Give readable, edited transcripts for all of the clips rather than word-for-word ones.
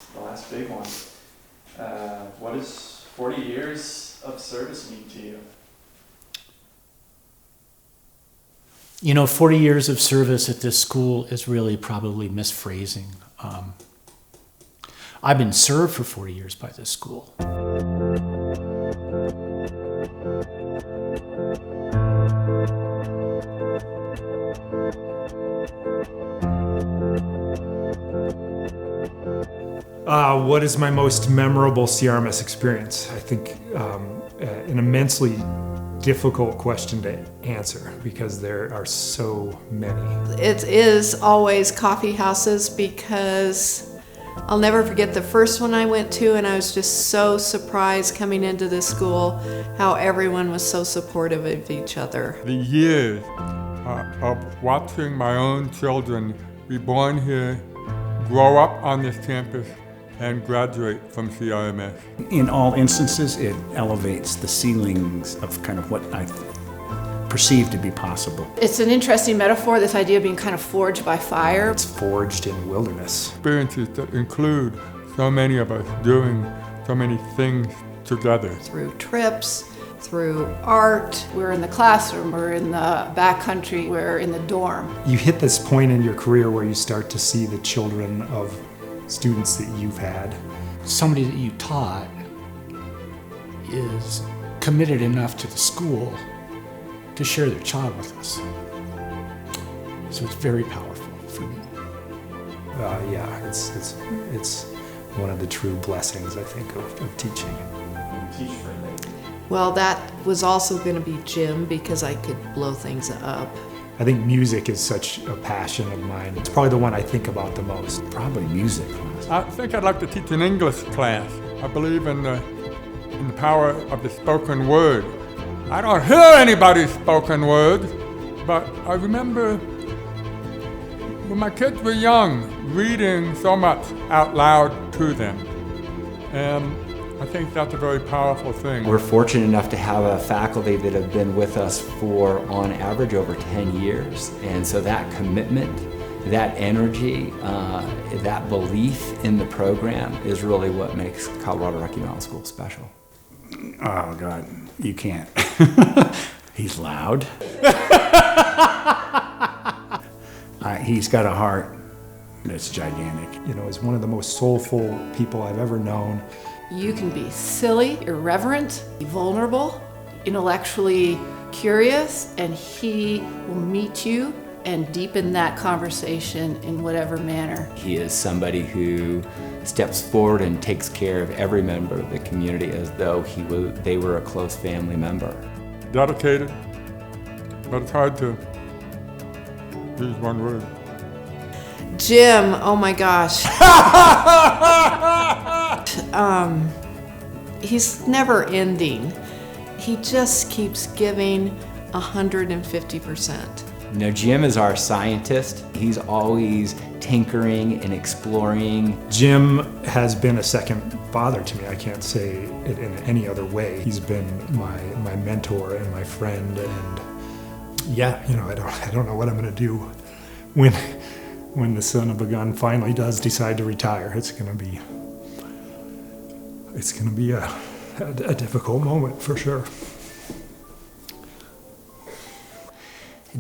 The last big one. What does 40 years of service mean to you? 40 years of service at this school is really probably misphrasing. I've been served for 40 years by this school. What is my most memorable CRMS experience? I think an immensely difficult question to answer because there are so many. It is always coffee houses because I'll never forget the first one I went to, and I was just so surprised coming into this school how everyone was so supportive of each other. The years of watching my own children be born here, grow up on this campus, and graduate from CRMS. In all instances, it elevates the ceilings of kind of what I perceive to be possible. It's an interesting metaphor, this idea of being kind of forged by fire. It's forged in wilderness. Experiences that include so many of us doing so many things together. Through trips, through art. We're in the classroom, we're in the backcountry, we're in the dorm. You hit this point in your career where you start to see the children of students that you've had. Somebody that you taught is committed enough to the school to share their child with us. So it's very powerful for me. It's one of the true blessings, I think, of teaching. Teach for me. Well, that was also going to be gym because I could blow things up. I think music is such a passion of mine. It's probably the one I think about the most. Probably music. I think I'd like to teach an English class. I believe in the power of the spoken word. I don't hear anybody's spoken word, but I remember when my kids were young, reading so much out loud to them. And I think that's a very powerful thing. We're fortunate enough to have a faculty that have been with us for, on average, over 10 years. And so that commitment, that energy, that belief in the program is really what makes Colorado Rocky Mountain School special. Oh, God, you can't. He's loud. He's got a heart that's gigantic. Is one of the most soulful people I've ever known. You can be silly, irreverent, vulnerable, intellectually curious, and he will meet you and deepen that conversation in whatever manner. He is somebody who steps forward and takes care of every member of the community as though they were a close family member. Dedicated, but it's hard to use one word. Jim, oh my gosh. He's never ending. He just keeps giving 150%. Jim is our scientist. He's always tinkering and exploring. Jim has been a second father to me. I can't say it in any other way. He's been my mentor and my friend, and I don't know what I'm gonna do when the son of a gun finally does decide to retire. It's gonna be a difficult moment for sure.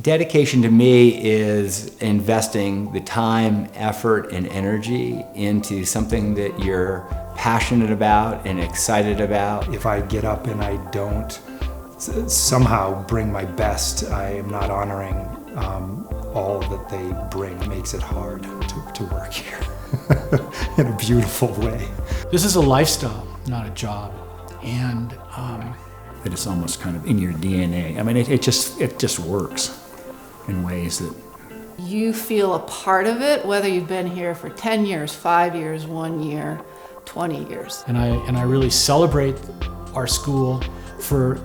Dedication to me is investing the time, effort, and energy into something that you're passionate about and excited about. If I get up and I don't somehow bring my best, I am not honoring all that they bring. It makes it hard to work here in a beautiful way. This is a lifestyle, not a job. And That it's almost kind of in your DNA. I mean, it just works in ways that You feel a part of it, whether you've been here for 10 years, 5 years, 1 year, 20 years. And I really celebrate our school for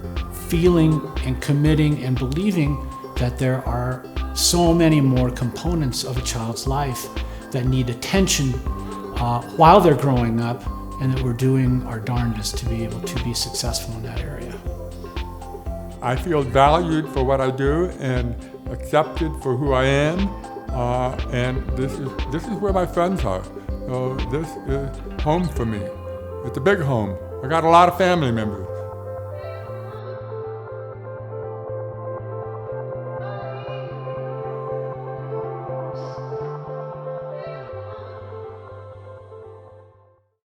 feeling and committing and believing that there are so many more components of a child's life that need attention while they're growing up, and that we're doing our darndest to be able to be successful in that area. I feel valued for what I do and accepted for who I am, and this is where my friends are. this is home for me. It's a big home. I got a lot of family members.